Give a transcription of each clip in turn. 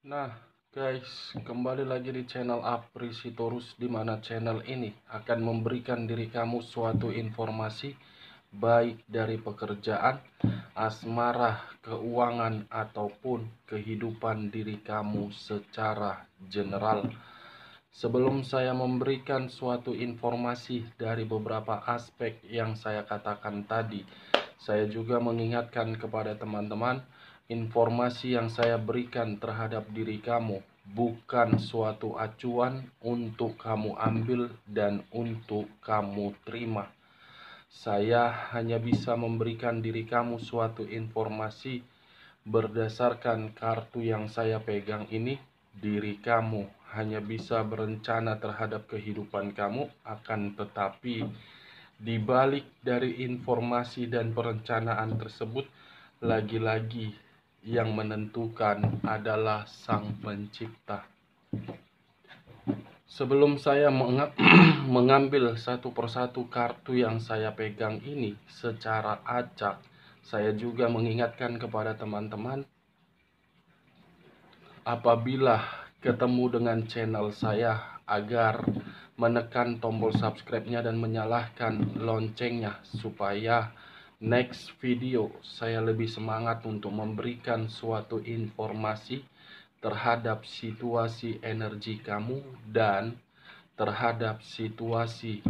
Nah, guys, kembali lagi di channel Apri Sitorus, di mana channel ini akan memberikan diri kamu suatu informasi baik dari pekerjaan, asmara, keuangan, ataupun kehidupan diri kamu secara general. Sebelum saya memberikan suatu informasi dari beberapa aspek yang saya katakan tadi, saya juga mengingatkan kepada teman-teman, informasi yang saya berikan terhadap diri kamu bukan suatu acuan untuk kamu ambil dan untuk kamu terima. Saya hanya bisa memberikan diri kamu suatu informasi berdasarkan kartu yang saya pegang ini. Diri kamu hanya bisa berencana terhadap kehidupan kamu, akan tetapi di balik dari informasi dan perencanaan tersebut, lagi-lagi yang menentukan adalah Sang Pencipta. Sebelum saya mengambil satu persatu kartu yang saya pegang ini secara acak, saya juga mengingatkan kepada teman-teman, apabila ketemu dengan channel saya, agar menekan tombol subscribe-nya dan menyalakan loncengnya, supaya next video saya lebih semangat untuk memberikan suatu informasi terhadap situasi energi kamu dan terhadap situasi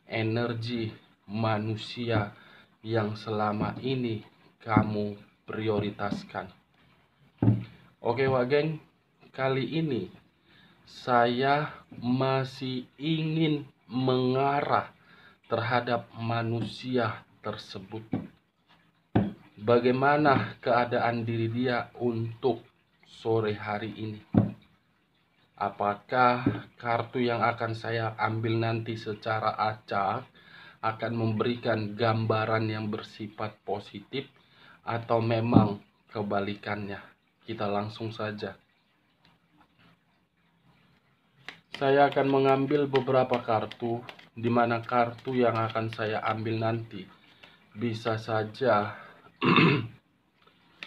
energi manusia yang selama ini kamu prioritaskan. Oke Wageng, kali ini saya masih ingin mengarah terhadap manusia tersebut. Bagaimana keadaan diri dia untuk sore hari ini? Apakah kartu yang akan saya ambil nanti secara acak akan memberikan gambaran yang bersifat positif atau memang kebalikannya? Kita langsung saja. Saya akan mengambil beberapa kartu, di mana kartu yang akan saya ambil nanti bisa saja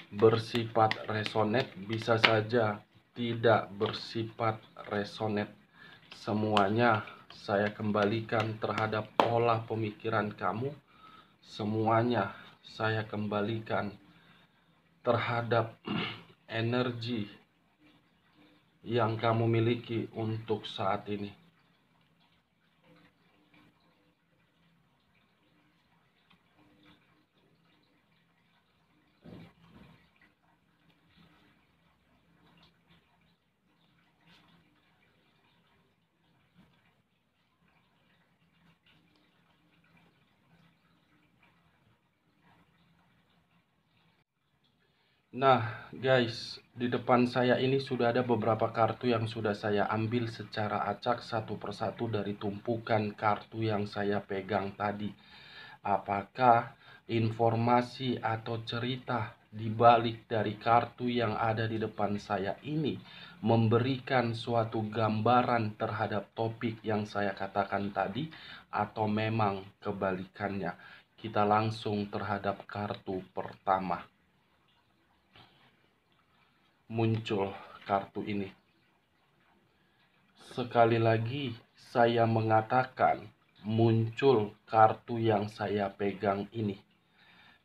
bersifat resonate, bisa saja tidak bersifat resonate. Semuanya saya kembalikan terhadap pola pemikiran kamu. Semuanya saya kembalikan terhadap energi yang kamu miliki untuk saat ini. Nah guys, di depan saya ini sudah ada beberapa kartu yang sudah saya ambil secara acak satu persatu dari tumpukan kartu yang saya pegang tadi. Apakah informasi atau cerita di balik dari kartu yang ada di depan saya ini memberikan suatu gambaran terhadap topik yang saya katakan tadi, atau memang kebalikannya? Kita langsung terhadap kartu pertama. Muncul kartu ini. Sekali lagi saya mengatakan, muncul kartu yang saya pegang ini.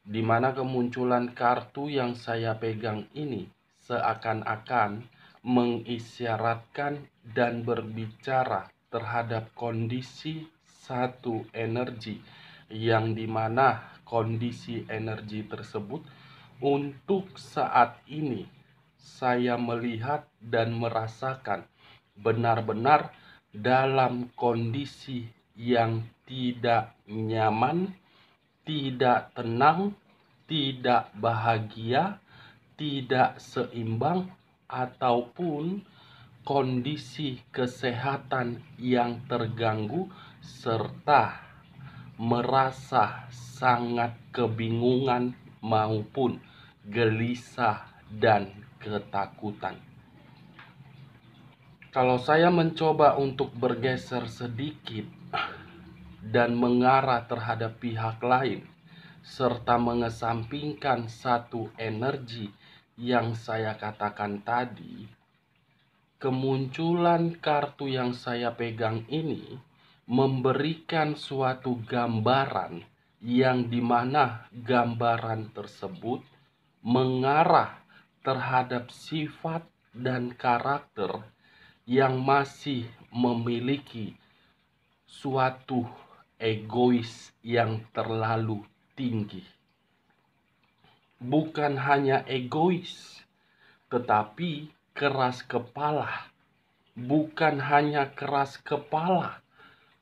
Di mana kemunculan kartu yang saya pegang ini seakan-akan mengisyaratkan dan berbicara terhadap kondisi satu energi, yang dimana kondisi energi tersebut untuk saat ini saya melihat dan merasakan benar-benar dalam kondisi yang tidak nyaman, tidak tenang, tidak bahagia, tidak seimbang, ataupun kondisi kesehatan yang terganggu, serta merasa sangat kebingungan maupun gelisah dan ketakutan. Kalau saya mencoba untuk bergeser sedikit dan mengarah terhadap pihak lain, serta mengesampingkan satu energi yang saya katakan tadi, kemunculan kartu yang saya pegang ini memberikan suatu gambaran yang dimana gambaran tersebut mengarah terhadap sifat dan karakter yang masih memiliki suatu egois yang terlalu tinggi. Bukan hanya egois, tetapi keras kepala. Bukan hanya keras kepala,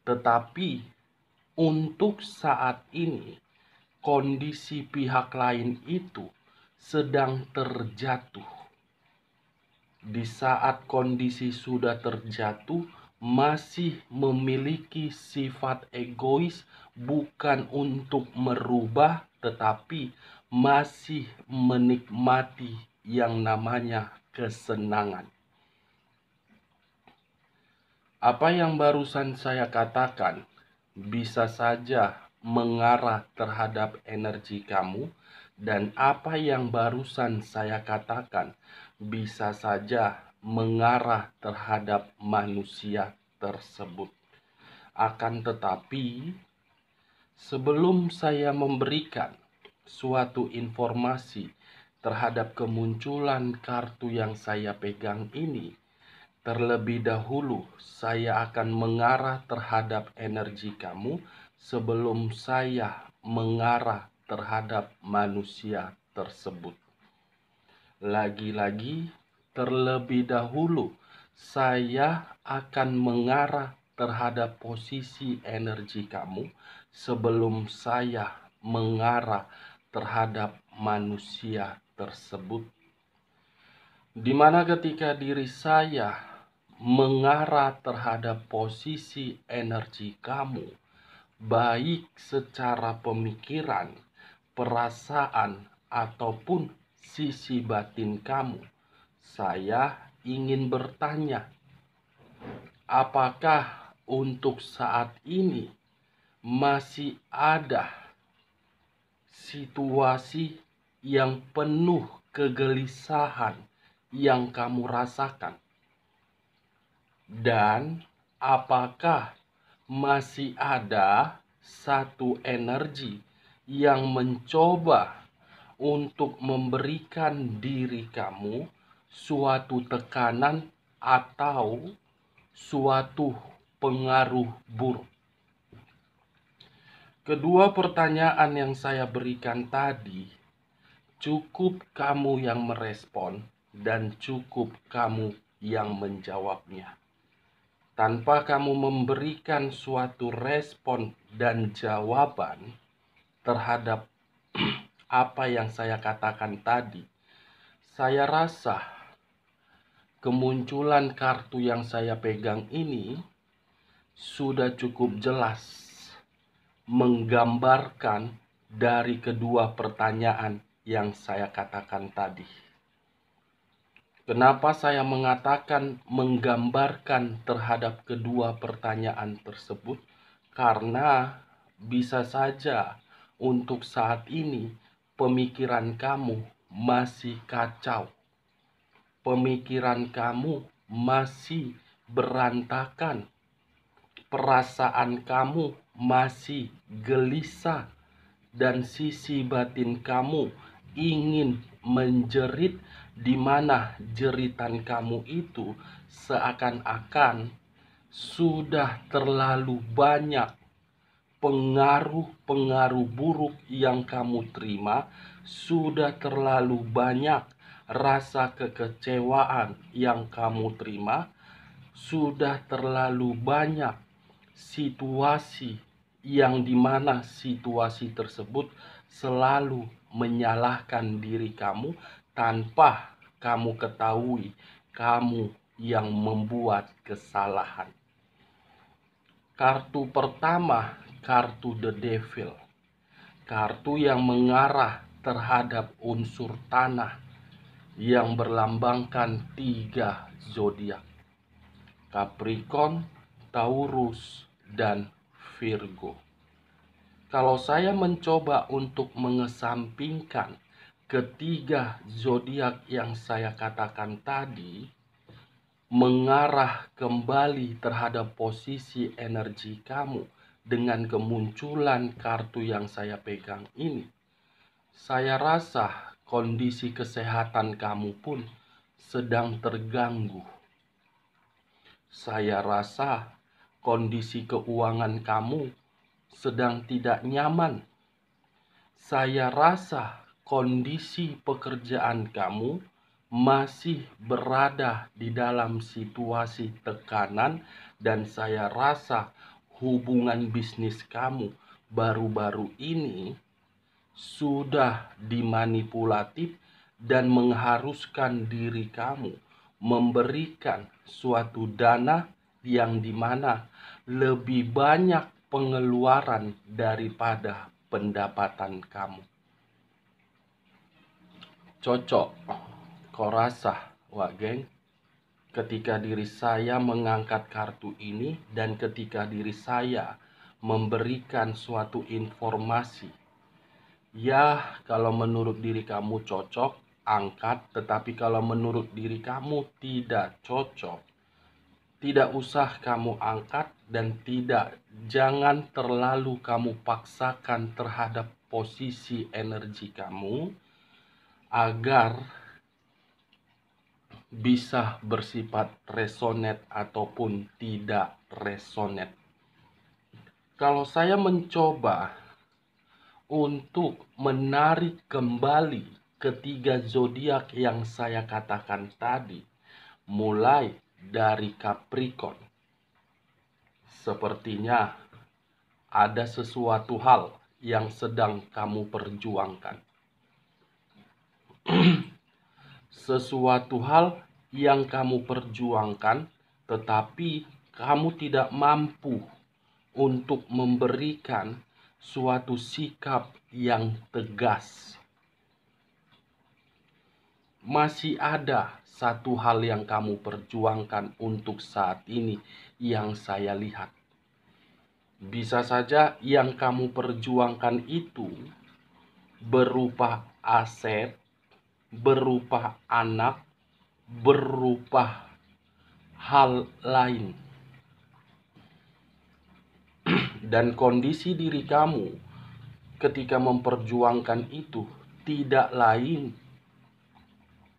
tetapi untuk saat ini kondisi pihak lain itu sedang terjatuh. Di saat kondisi sudah terjatuh, masih memiliki sifat egois, bukan untuk merubah, tetapi masih menikmati yang namanya kesenangan. Apa yang barusan saya katakan bisa saja mengarah terhadap energi kamu, dan apa yang barusan saya katakan bisa saja mengarah terhadap manusia tersebut. Akan tetapi, sebelum saya memberikan suatu informasi terhadap kemunculan kartu yang saya pegang ini, terlebih dahulu saya akan mengarah terhadap energi kamu sebelum saya mengarah terhadap manusia tersebut. Lagi-lagi, terlebih dahulu saya akan mengarah terhadap posisi energi kamu sebelum saya mengarah terhadap manusia tersebut. Di mana ketika diri saya mengarah terhadap posisi energi kamu, baik secara pemikiran, perasaan, ataupun sisi batin kamu, saya ingin bertanya, apakah untuk saat ini masih ada situasi yang penuh kegelisahan yang kamu rasakan? Dan apakah masih ada satu energi yang mencoba untuk memberikan diri kamu suatu tekanan atau suatu pengaruh buruk? Kedua pertanyaan yang saya berikan tadi, cukup kamu yang merespon dan cukup kamu yang menjawabnya. Tanpa kamu memberikan suatu respon dan jawaban terhadap apa yang saya katakan tadi, saya rasa kemunculan kartu yang saya pegang ini sudah cukup jelas menggambarkan dari kedua pertanyaan yang saya katakan tadi. Kenapa saya mengatakan menggambarkan terhadap kedua pertanyaan tersebut? Karena bisa saja untuk saat ini pemikiran kamu masih kacau. Pemikiran kamu masih berantakan. Perasaan kamu masih gelisah. Dan sisi batin kamu ingin menjerit, di mana jeritan kamu itu seakan-akan sudah terlalu banyak pengaruh-pengaruh buruk yang kamu terima, sudah terlalu banyak rasa kekecewaan yang kamu terima, sudah terlalu banyak situasi yang dimana situasi tersebut selalu menyalahkan diri kamu tanpa kamu ketahui kamu yang membuat kesalahan. Kartu pertama, kartu The Devil. Kartu yang mengarah terhadap unsur tanah yang berlambangkan 3 zodiak: Capricorn, Taurus, dan Virgo. Kalau saya mencoba untuk mengesampingkan ketiga zodiak yang saya katakan tadi, mengarah kembali terhadap posisi energi kamu dengan kemunculan kartu yang saya pegang ini. Saya rasa kondisi kesehatan kamu pun sedang terganggu. Saya rasa kondisi keuangan kamu sedang tidak nyaman. Saya rasa kondisi pekerjaan kamu masih berada di dalam situasi tekanan, dan saya rasa hubungan bisnis kamu baru-baru ini sudah dimanipulatif dan mengharuskan diri kamu memberikan suatu dana yang dimana lebih banyak pengeluaran daripada pendapatan kamu. Cocok, kau rasa, Wak Geng, ketika diri saya mengangkat kartu ini dan ketika diri saya memberikan suatu informasi. Ya, kalau menurut diri kamu cocok, angkat. Tetapi kalau menurut diri kamu tidak cocok, tidak usah kamu angkat, dan jangan terlalu kamu paksakan terhadap posisi energi kamu agar bisa bersifat resonate ataupun tidak resonate. Kalau saya mencoba untuk menarik kembali ketiga zodiak yang saya katakan tadi, mulai dari Capricorn, sepertinya ada sesuatu hal yang sedang kamu perjuangkan. Sesuatu hal yang kamu perjuangkan, tetapi kamu tidak mampu untuk memberikan suatu sikap yang tegas. Masih ada satu hal yang kamu perjuangkan untuk saat ini yang saya lihat. Bisa saja yang kamu perjuangkan itu berupa aset, berupa anak, berupa hal lain. Dan kondisi diri kamu ketika memperjuangkan itu tidak lain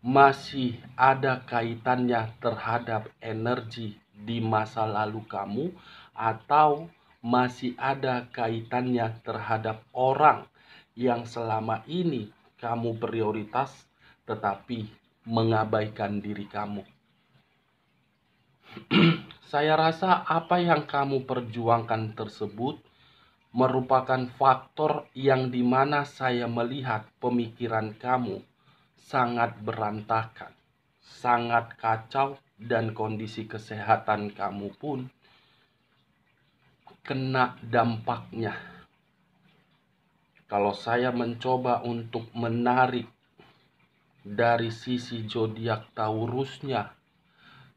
masih ada kaitannya terhadap energi di masa lalu kamu, atau masih ada kaitannya terhadap orang yang selama ini kamu prioritas tetapi mengabaikan diri kamu. Saya rasa apa yang kamu perjuangkan tersebut merupakan faktor yang dimana saya melihat pemikiran kamu sangat berantakan, sangat kacau, dan kondisi kesehatan kamu pun kena dampaknya. Kalau saya mencoba untuk menarik dari sisi zodiak Taurusnya,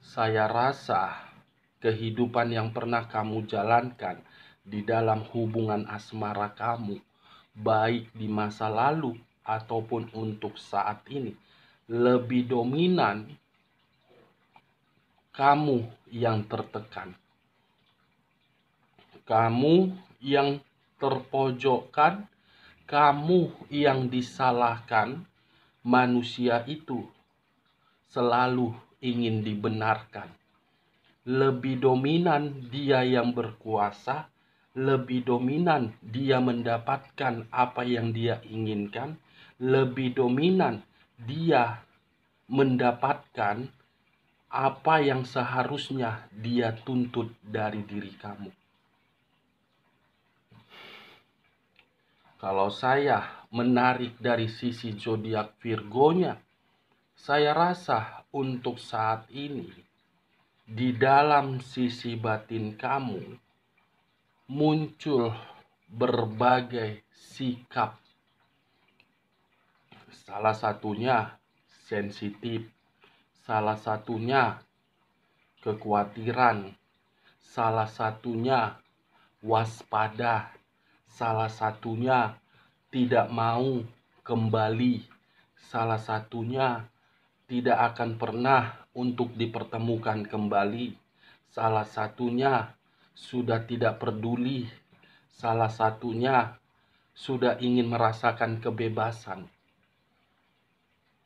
saya rasa kehidupan yang pernah kamu jalankan di dalam hubungan asmara kamu, baik di masa lalu ataupun untuk saat ini, lebih dominan kamu yang tertekan, kamu yang terpojokkan, kamu yang disalahkan. Manusia itu selalu ingin dibenarkan. Lebih dominan dia yang berkuasa, lebih dominan dia mendapatkan apa yang dia inginkan, lebih dominan dia mendapatkan apa yang seharusnya dia tuntut dari diri kamu. Kalau saya menarik dari sisi zodiak Virgonya, saya rasa untuk saat ini di dalam sisi batin kamu muncul berbagai sikap. Salah satunya sensitif, salah satunya kekhawatiran, salah satunya waspada, salah satunya tidak mau kembali, salah satunya tidak akan pernah untuk dipertemukan kembali. Salah satunya sudah tidak peduli. Salah satunya sudah ingin merasakan kebebasan.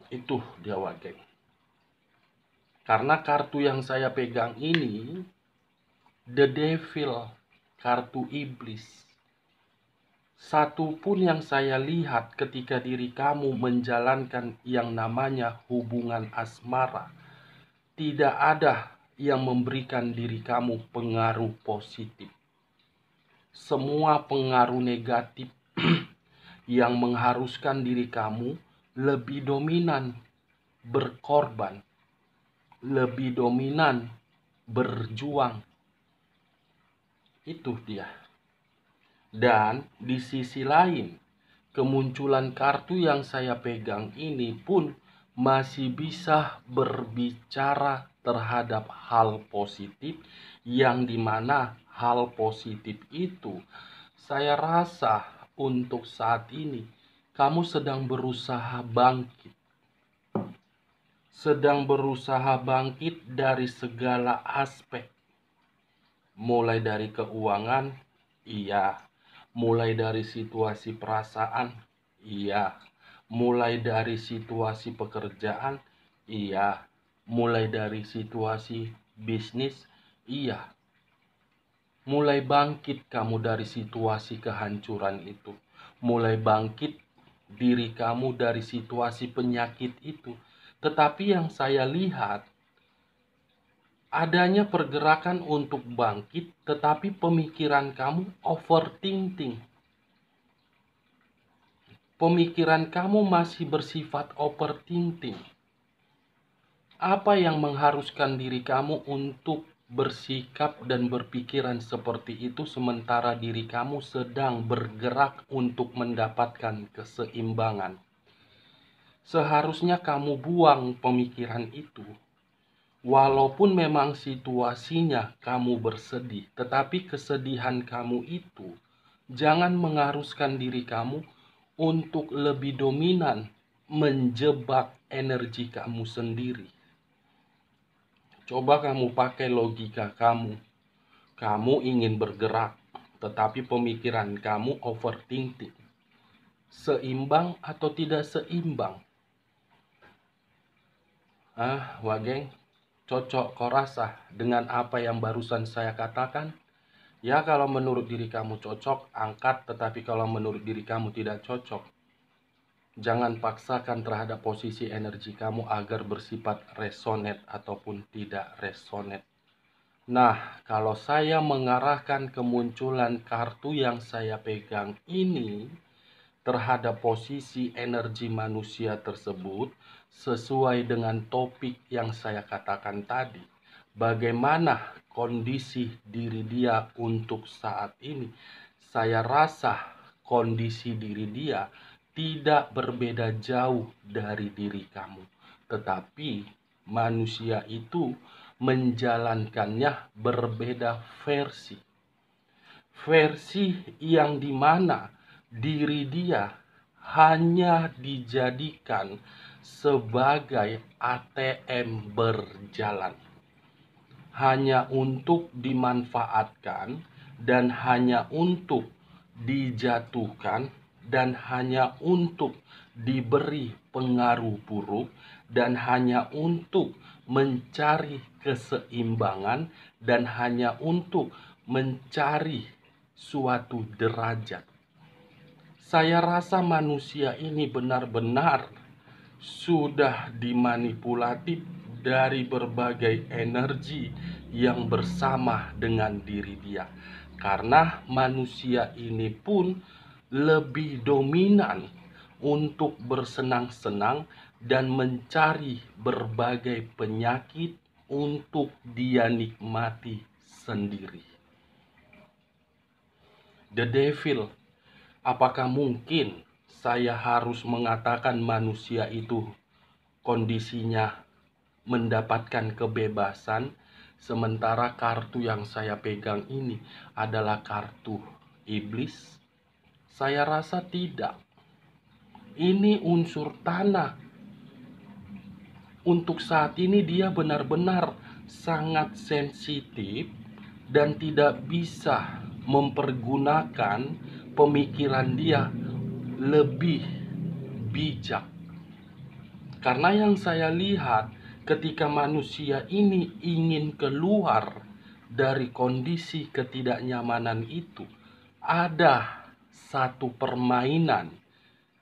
Itu dia Wageng. Karena kartu yang saya pegang ini The Devil, kartu iblis. Satu pun yang saya lihat ketika diri kamu menjalankan yang namanya hubungan asmara, tidak ada yang memberikan diri kamu pengaruh positif. Semua pengaruh negatif yang mengharuskan diri kamu lebih dominan berkorban, lebih dominan berjuang. Itu dia. Dan di sisi lain, kemunculan kartu yang saya pegang ini pun masih bisa berbicara terhadap hal positif, yang dimana hal positif itu saya rasa untuk saat ini kamu sedang berusaha bangkit. Sedang berusaha bangkit dari segala aspek. Mulai dari keuangan, iya. Mulai dari situasi perasaan, iya. Mulai dari situasi pekerjaan, iya. Mulai dari situasi bisnis, iya. Mulai bangkit kamu dari situasi kehancuran itu. Mulai bangkit diri kamu dari situasi penyakit itu. Tetapi yang saya lihat, adanya pergerakan untuk bangkit, tetapi pemikiran kamu overthinking. Pemikiran kamu masih bersifat overthinking. Apa yang mengharuskan diri kamu untuk bersikap dan berpikiran seperti itu sementara diri kamu sedang bergerak untuk mendapatkan keseimbangan? Seharusnya kamu buang pemikiran itu. Walaupun memang situasinya kamu bersedih, tetapi kesedihan kamu itu jangan mengharuskan diri kamu untuk lebih dominan menjebak energi kamu sendiri. Coba kamu pakai logika kamu. Kamu ingin bergerak, tetapi pemikiran kamu overthinking. Seimbang atau tidak seimbang? Wageng, cocok kau rasa dengan apa yang barusan saya katakan? Ya, kalau menurut diri kamu cocok, angkat. Tetapi kalau menurut diri kamu tidak cocok, jangan paksakan terhadap posisi energi kamu agar bersifat resonate ataupun tidak resonate. Nah, kalau saya mengarahkan kemunculan kartu yang saya pegang ini terhadap posisi energi manusia tersebut, sesuai dengan topik yang saya katakan tadi, bagaimana kondisi diri dia untuk saat ini, saya rasa kondisi diri dia tidak berbeda jauh dari diri kamu. Tetapi manusia itu menjalankannya berbeda versi. Versi yang dimana diri dia hanya dijadikan sebagai ATM berjalan, hanya untuk dimanfaatkan dan hanya untuk dijatuhkan dan hanya untuk diberi pengaruh buruk dan hanya untuk mencari keseimbangan dan hanya untuk mencari suatu derajat. Saya rasa manusia ini benar-benar sudah dimanipulatif dari berbagai energi yang bersama dengan diri dia. Karena manusia ini pun lebih dominan untuk bersenang-senang dan mencari berbagai penyakit untuk dia nikmati sendiri. The Devil, apakah mungkin saya harus mengatakan manusia itu kondisinya mendapatkan kebebasan, sementara kartu yang saya pegang ini adalah kartu iblis? Saya rasa tidak. Ini unsur tanah. untuk saat ini dia benar-benar sangat sensitif dan tidak bisa mempergunakan pemikiran dia lebih bijak. Karena yang saya lihat ketika manusia ini ingin keluar dari kondisi ketidaknyamanan itu, ada satu permainan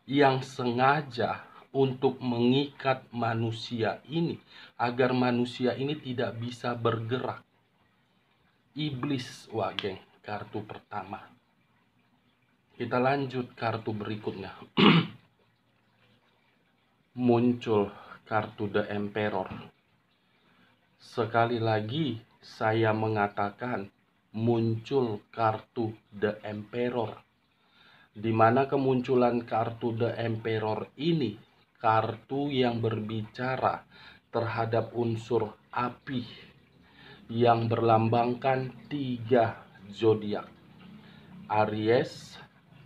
yang sengaja untuk mengikat manusia ini agar manusia ini tidak bisa bergerak. Iblis, wah geng, kartu pertama. Kita lanjut kartu berikutnya. Muncul kartu The Emperor. Sekali lagi saya mengatakan muncul kartu The Emperor. Di mana kemunculan kartu The Emperor ini kartu yang berbicara terhadap unsur api yang berlambangkan 3 zodiak: Aries,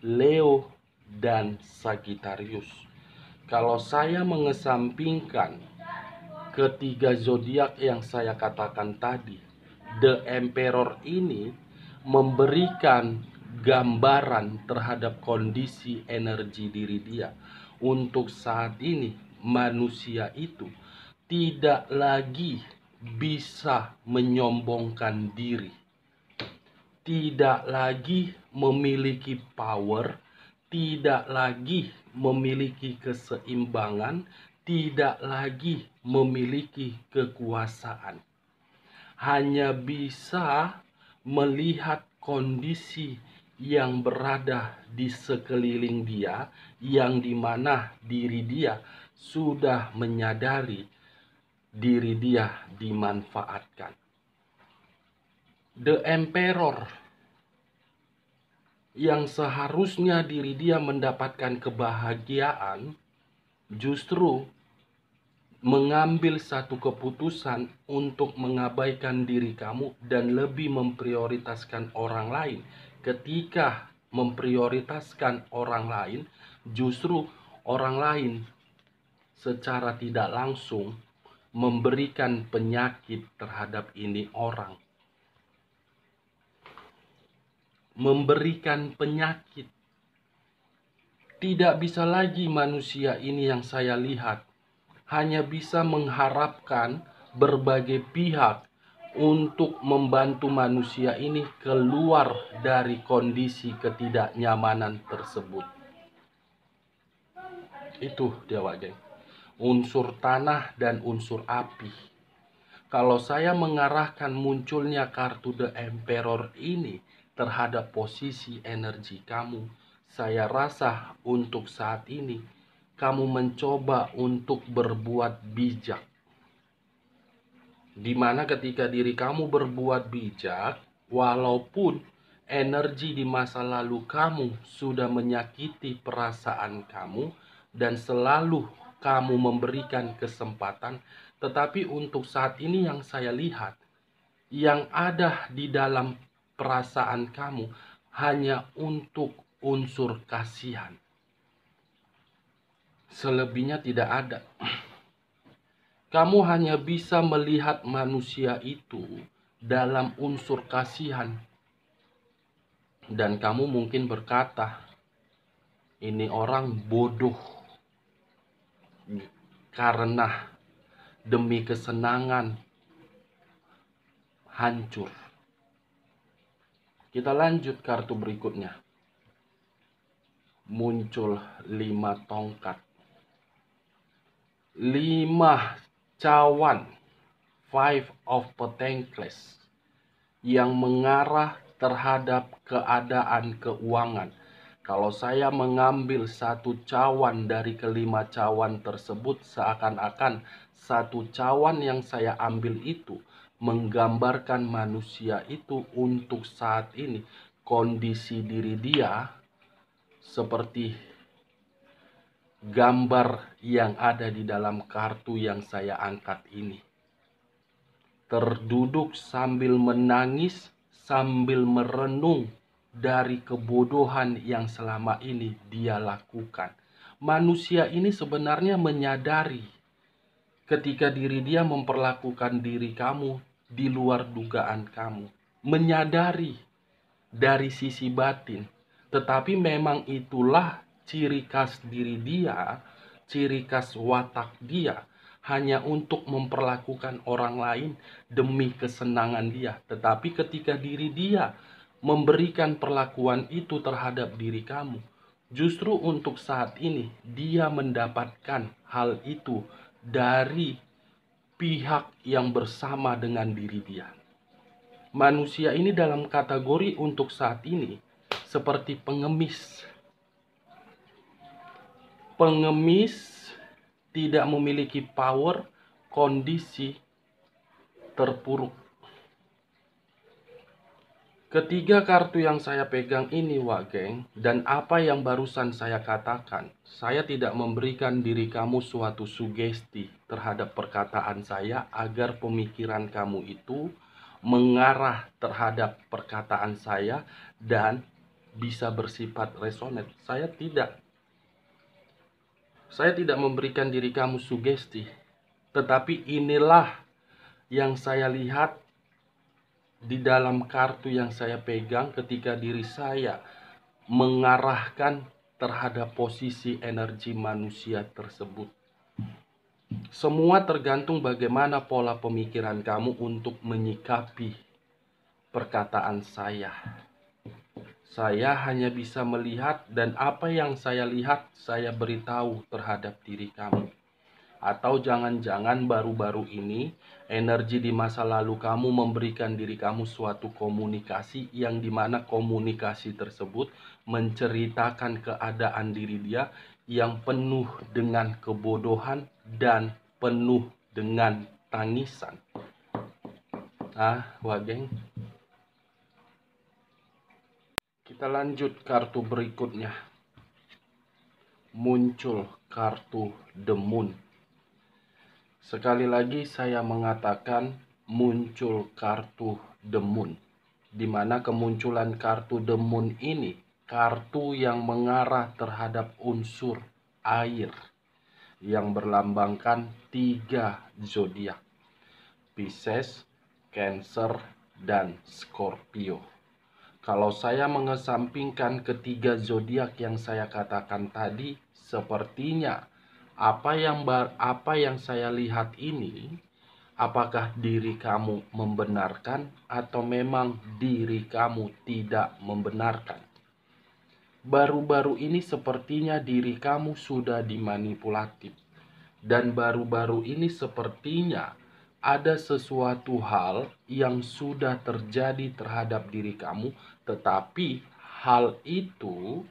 Leo, dan Sagittarius. Kalau saya mengesampingkan ketiga zodiak yang saya katakan tadi, The Emperor ini memberikan gambaran terhadap kondisi energi diri dia. Untuk saat ini manusia itu tidak lagi bisa menyombongkan diri, tidak lagi memiliki power, tidak lagi memiliki keseimbangan, tidak lagi memiliki kekuasaan. Hanya bisa melihat kondisi yang berada di sekeliling dia, yang dimana diri dia sudah menyadari diri dia dimanfaatkan. The Emperor yang seharusnya diri dia mendapatkan kebahagiaan justru mengambil satu keputusan untuk mengabaikan diri kamu dan lebih memprioritaskan orang lain. Ketika memprioritaskan orang lain, justru orang lain secara tidak langsung memberikan penyakit terhadap ini orang. Memberikan penyakit. Tidak bisa lagi manusia ini yang saya lihat hanya bisa mengharapkan berbagai pihak untuk membantu manusia ini keluar dari kondisi ketidaknyamanan tersebut. Itu dia, geng. Unsur tanah dan unsur api. Kalau saya mengarahkan munculnya kartu The Emperor ini terhadap posisi energi kamu, saya rasa untuk saat ini kamu mencoba untuk berbuat bijak. Dimana ketika diri kamu berbuat bijak, walaupun energi di masa lalu kamu sudah menyakiti perasaan kamu dan selalu kamu memberikan kesempatan, tetapi untuk saat ini yang saya lihat, yang ada di dalam perasaan kamu hanya untuk unsur kasihan. Selebihnya tidak ada. Kamu hanya bisa melihat manusia itu dalam unsur kasihan. Dan kamu mungkin berkata, ini orang bodoh. Karena demi kesenangan hancur. Kita lanjut kartu berikutnya. Muncul 5 tongkat. 5 cawan, 5 of Pentacles, yang mengarah terhadap keadaan keuangan. Kalau saya mengambil satu cawan dari kelima cawan tersebut, seakan-akan satu cawan yang saya ambil itu menggambarkan manusia itu untuk saat ini. Kondisi diri dia seperti gambar yang ada di dalam kartu yang saya angkat ini. Terduduk sambil menangis, sambil merenung dari kebodohan yang selama ini dia lakukan. Manusia ini sebenarnya menyadari ketika diri dia memperlakukan diri kamu di luar dugaan kamu, menyadari dari sisi batin, tetapi memang itulah ciri khas diri dia, ciri khas watak dia, hanya untuk memperlakukan orang lain demi kesenangan dia. Tetapi ketika diri dia memberikan perlakuan itu terhadap diri kamu, justru untuk saat ini dia mendapatkan hal itu dari pihak yang bersama dengan diri dia. Manusia ini dalam kategori untuk saat ini seperti pengemis. Pengemis tidak memiliki power, kondisi terpuruk. Ketiga kartu yang saya pegang ini, Wak Geng, dan apa yang barusan saya katakan, saya tidak memberikan diri kamu suatu sugesti terhadap perkataan saya agar pemikiran kamu itu mengarah terhadap perkataan saya dan bisa bersifat resonan. Saya tidak memberikan diri kamu sugesti, tetapi inilah yang saya lihat di dalam kartu yang saya pegang ketika diri saya mengarahkan terhadap posisi energi manusia tersebut. Semua tergantung bagaimana pola pemikiran kamu untuk menyikapi perkataan saya. Saya hanya bisa melihat, dan apa yang saya lihat saya beritahu terhadap diri kamu. Atau jangan-jangan baru-baru ini energi di masa lalu kamu memberikan diri kamu suatu komunikasi yang dimana komunikasi tersebut menceritakan keadaan diri dia yang penuh dengan kebodohan dan penuh dengan tangisan. Wak Geng, kita lanjut kartu berikutnya. Muncul kartu The Moon. Sekali lagi saya mengatakan muncul kartu The Moon, di mana kemunculan kartu The Moon ini kartu yang mengarah terhadap unsur air yang berlambangkan 3 zodiak: Pisces, Cancer, dan Scorpio. Kalau saya mengesampingkan ketiga zodiak yang saya katakan tadi, sepertinya apa yang saya lihat ini, apakah diri kamu membenarkan atau memang diri kamu tidak membenarkan? Baru-baru ini sepertinya diri kamu sudah dimanipulatif. Dan baru-baru ini sepertinya ada sesuatu hal yang sudah terjadi terhadap diri kamu, tetapi hal itu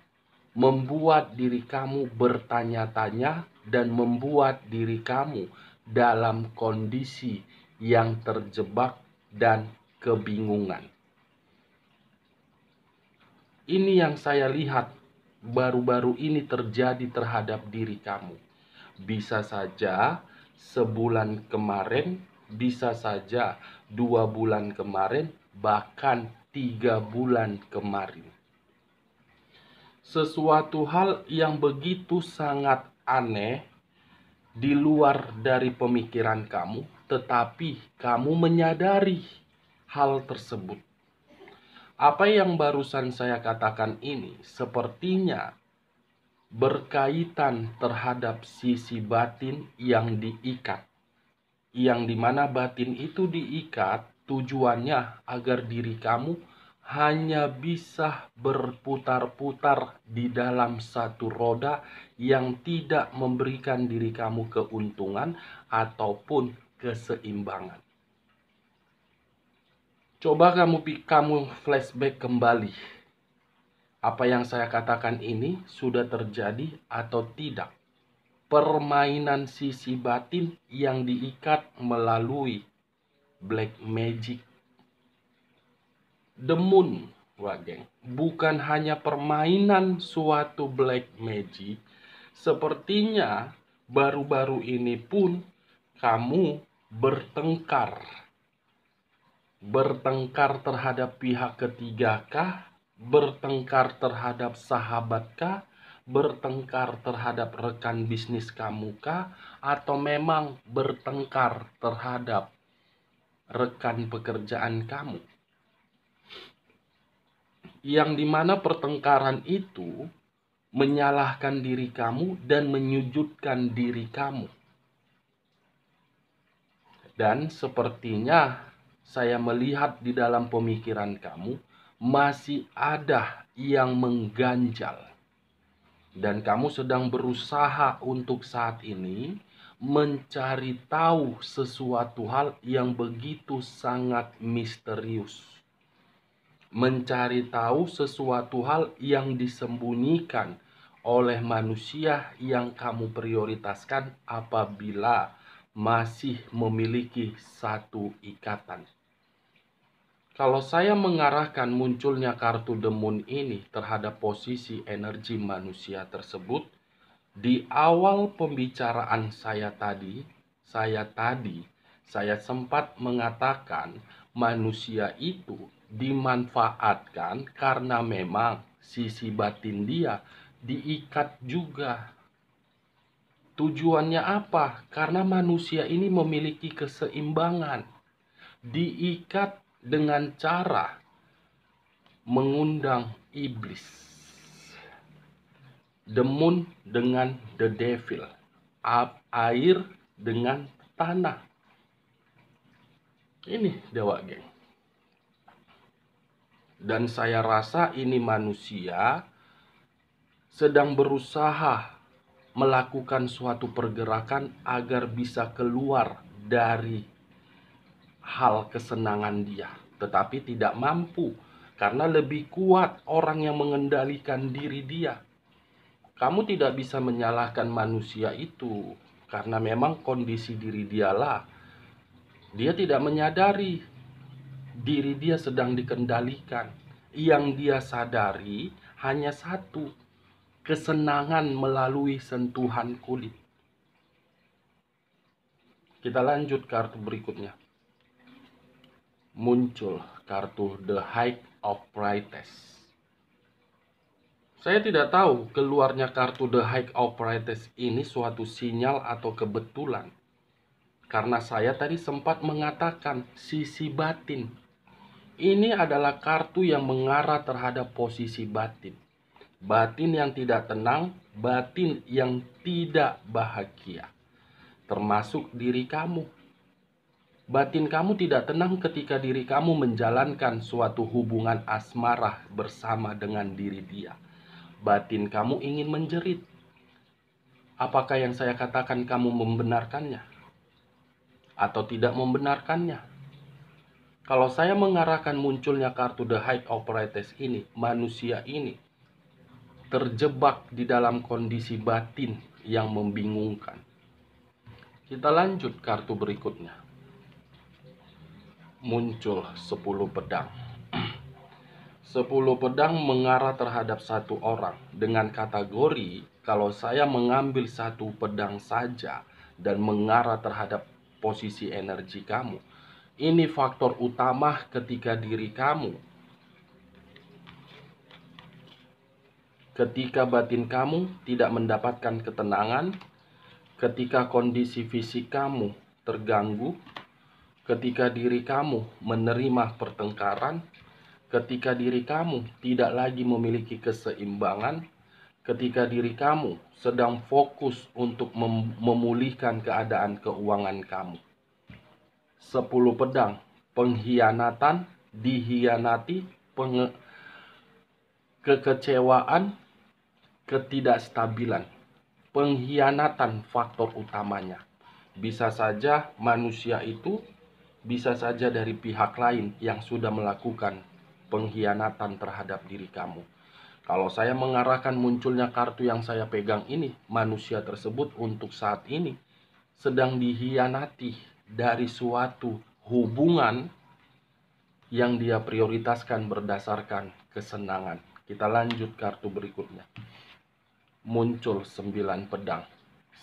membuat diri kamu bertanya-tanya dan membuat diri kamu dalam kondisi yang terjebak dan kebingungan. Ini yang saya lihat baru-baru ini terjadi terhadap diri kamu. Bisa saja sebulan kemarin, bisa saja 2 bulan kemarin, bahkan 3 bulan kemarin. Sesuatu hal yang begitu sangat aneh di luar dari pemikiran kamu, tetapi kamu menyadari hal tersebut. Apa yang barusan saya katakan ini sepertinya berkaitan terhadap sisi batin yang diikat, yang dimana batin itu diikat tujuannya agar diri kamu hanya bisa berputar-putar di dalam satu roda yang tidak memberikan diri kamu keuntungan ataupun keseimbangan. Coba kamu flashback kembali. Apa yang saya katakan ini sudah terjadi atau tidak? Permainan sisi batin yang diikat melalui black magic. The Moon, Wak Geng, bukan hanya permainan suatu black magic. Sepertinya baru-baru ini pun kamu bertengkar terhadap pihak ketiga kah? Bertengkar terhadap sahabat kah? bertengkar terhadap rekan bisnis kamu kah? Atau memang bertengkar terhadap rekan pekerjaan kamu? Yang dimana pertengkaran itu menyalahkan diri kamu dan menyudutkan diri kamu. Dan sepertinya saya melihat di dalam pemikiran kamu masih ada yang mengganjal. Dan kamu sedang berusaha untuk saat ini mencari tahu sesuatu hal yang begitu sangat misterius. Mencari tahu sesuatu hal yang disembunyikan oleh manusia yang kamu prioritaskan apabila masih memiliki satu ikatan. Kalau saya mengarahkan munculnya kartu The Moon ini terhadap posisi energi manusia tersebut, di awal pembicaraan saya sempat mengatakan manusia itu dimanfaatkan karena memang sisi batin dia diikat juga. Tujuannya apa? Karena manusia ini memiliki keseimbangan. Diikat dengan cara mengundang iblis. The moon dengan the devil. Air dengan tanah. Ini dewa, geng. Dan saya rasa ini manusia sedang berusaha melakukan suatu pergerakan agar bisa keluar dari hal kesenangan dia, tetapi tidak mampu karena lebih kuat orang yang mengendalikan diri dia. Kamu tidak bisa menyalahkan manusia itu karena memang kondisi diri dialah. Dia tidak menyadari diri dia sedang dikendalikan. Yang dia sadari hanya satu, kesenangan melalui sentuhan kulit. Kita lanjut kartu berikutnya. Muncul kartu The High of Priestess. Saya tidak tahu keluarnya kartu The High of Priestess ini suatu sinyal atau kebetulan. Karena saya tadi sempat mengatakan sisi batin. Ini adalah kartu yang mengarah terhadap posisi batin. Batin yang tidak tenang, batin yang tidak bahagia. Termasuk diri kamu. Batin kamu tidak tenang ketika diri kamu menjalankan suatu hubungan asmara bersama dengan diri dia. Batin kamu ingin menjerit. Apakah yang saya katakan kamu membenarkannya? Atau tidak membenarkannya? Kalau saya mengarahkan munculnya kartu The High of Priestess ini, manusia ini terjebak di dalam kondisi batin yang membingungkan. Kita lanjut kartu berikutnya. Muncul 10 pedang. 10 pedang mengarah terhadap satu orang dengan kategori kalau saya mengambil satu pedang saja dan mengarah terhadap posisi energi kamu. Ini faktor utama ketika diri kamu, ketika batin kamu tidak mendapatkan ketenangan, ketika kondisi fisik kamu terganggu, ketika diri kamu menerima pertengkaran, ketika diri kamu tidak lagi memiliki keseimbangan, ketika diri kamu sedang fokus untuk memulihkan keadaan keuangan kamu. 10 pedang, pengkhianatan, dihianati, kekecewaan, ketidakstabilan. Pengkhianatan faktor utamanya. Bisa saja manusia itu, bisa saja dari pihak lain yang sudah melakukan pengkhianatan terhadap diri kamu. Kalau saya mengarahkan munculnya kartu yang saya pegang ini, manusia tersebut untuk saat ini sedang dihianati dari suatu hubungan yang dia prioritaskan berdasarkan kesenangan. Kita lanjut kartu berikutnya. Muncul 9 pedang.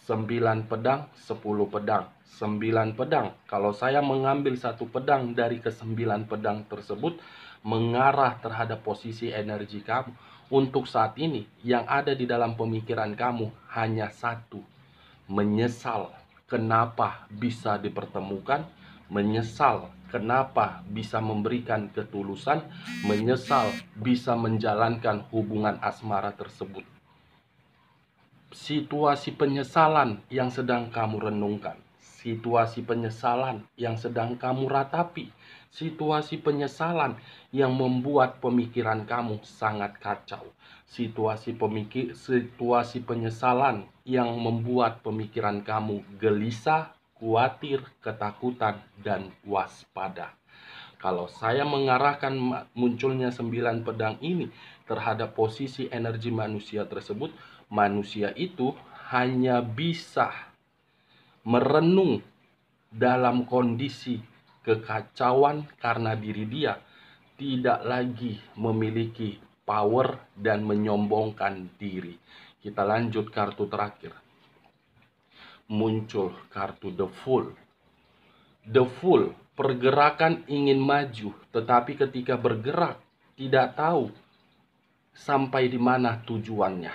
9 pedang, 10 pedang. 9 pedang. Kalau saya mengambil satu pedang dari ke-9 pedang tersebut mengarah terhadap posisi energi kamu Untuk saat ini, yang ada di dalam pemikiran kamu hanya satu: menyesal kenapa bisa dipertemukan, menyesal kenapa bisa memberikan ketulusan, menyesal bisa menjalankan hubungan asmara tersebut. Situasi penyesalan yang sedang kamu renungkan, situasi penyesalan yang sedang kamu ratapi, situasi penyesalan yang membuat pemikiran kamu sangat kacau, situasi penyesalan yang membuat pemikiran kamu gelisah, khawatir, ketakutan, dan waspada. Kalau saya mengarahkan munculnya 9 pedang ini terhadap posisi energi manusia tersebut, manusia itu hanya bisa merenung dalam kondisi kekacauan karena diri dia tidak lagi memiliki power dan menyombongkan diri. Kita lanjut kartu terakhir. Muncul kartu The Fool. The Fool, pergerakan ingin maju, tetapi ketika bergerak tidak tahu sampai di mana tujuannya.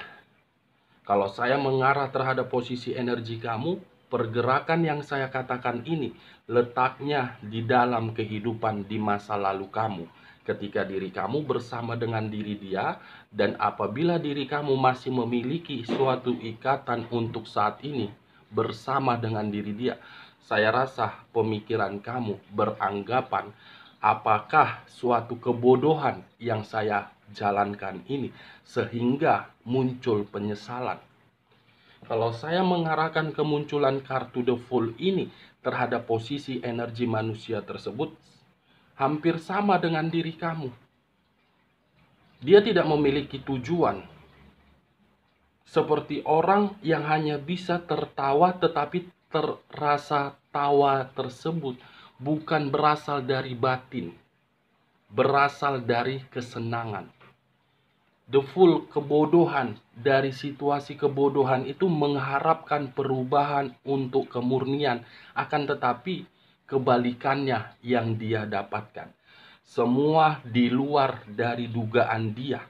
Kalau saya mengarah terhadap posisi energi kamu, pergerakan yang saya katakan ini letaknya di dalam kehidupan di masa lalu kamu. Ketika diri kamu bersama dengan diri dia, dan apabila diri kamu masih memiliki suatu ikatan untuk saat ini bersama dengan diri dia, saya rasa pemikiran kamu beranggapan, apakah suatu kebodohan yang saya jalankan ini sehingga muncul penyesalan. Kalau saya mengarahkan kemunculan kartu The Fool ini terhadap posisi energi manusia tersebut, hampir sama dengan diri kamu. Dia tidak memiliki tujuan. Seperti orang yang hanya bisa tertawa, tetapi terasa tawa tersebut bukan berasal dari batin, berasal dari kesenangan. The Fool, kebodohan, dari situasi kebodohan itu mengharapkan perubahan untuk kemurnian, akan tetapi kebalikannya yang dia dapatkan. Semua di luar dari dugaan dia.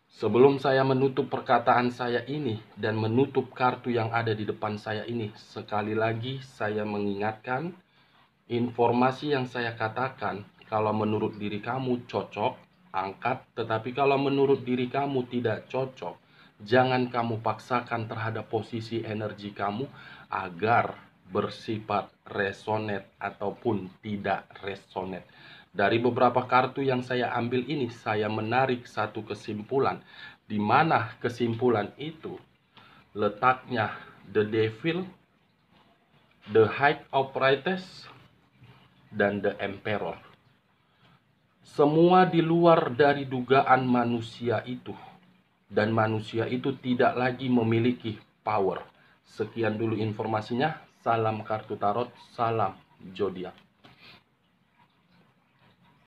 Sebelum saya menutup perkataan saya ini dan menutup kartu yang ada di depan saya ini, sekali lagi saya mengingatkan, informasi yang saya katakan, kalau menurut diri kamu cocok, angkat. Tetapi kalau menurut diri kamu tidak cocok, jangan kamu paksakan terhadap posisi energi kamu agar bersifat resonate ataupun tidak resonate. Dari beberapa kartu yang saya ambil ini, saya menarik satu kesimpulan, di mana kesimpulan itu letaknya The Devil, The High of Priestess, dan The Emperor. Semua di luar dari dugaan manusia itu, dan manusia itu tidak lagi memiliki power. Sekian dulu informasinya. Salam kartu tarot, salam zodiak.